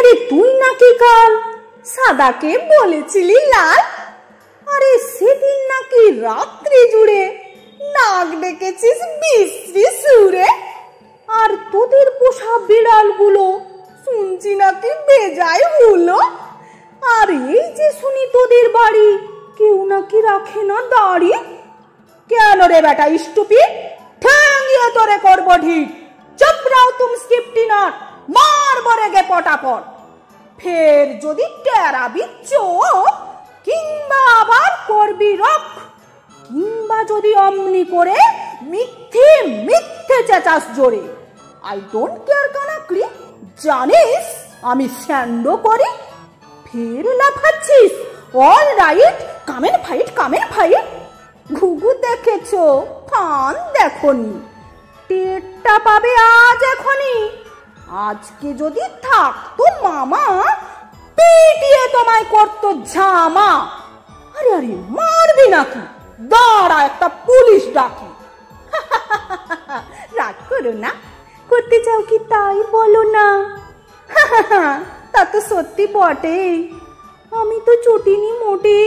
রে তুই নাকি কাল সাদাকে বলেছিলি লাল? আরে সেদিন নাকি রাত্রি জুড়ে নাক ডেকেছিস বিশ্রী সুরে। আর তোদের পোষা বিড়ালগুলো শুনছি নাকি বেজায় হলো। আর এই যে শুনি তোদের বাড়ি কেউ নাকি রাখে না দাড়ি। কেন রে বেটা স্টুপিড, ঠ্যাঙিয়ে তোরে করবো ঢিক। চুপ রাও তুম স্কিপটিনার, মারবো রেগে পটাপট। ফের যদি টেরাবি চোখ কিংবা আবার করবি রক, কিংবা যদি অমনি করে মিথ্যে মিথ্যে চেঁচাস জোরে। আই ডোন্ট কেয়ার কানাকড়ি, জানিস আমি স্যান্ডো করি। ফের লাফাচ্ছিস, all right, come on fight come on fight. ঘুঘু দেখেছো, ফান দেখনি, টেরটা পাবে আজ এখনই। আজকে যদি থাকতো মামা, পিটিয়ে তোমায় করতো ঝামা। আরে আরে মারবি নাকি? দাঁড়া একটা পুলিশ ডাকি। রাগ করো না, করতে চাও কি তাই বলো না। তা তো সত্যি বটে, আমি তো চটিনি মোটে।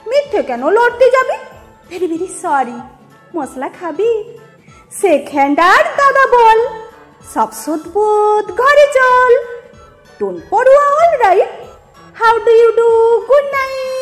মিথ্যে কেন লড়তে যাবি? Very very sorry. মশলা খাবি? সেকেন্ড আর দাদা বল, সব সুদবোধ ঘরে চল। ডোন্ট পড়ুয়া, all right, how do you do, good night.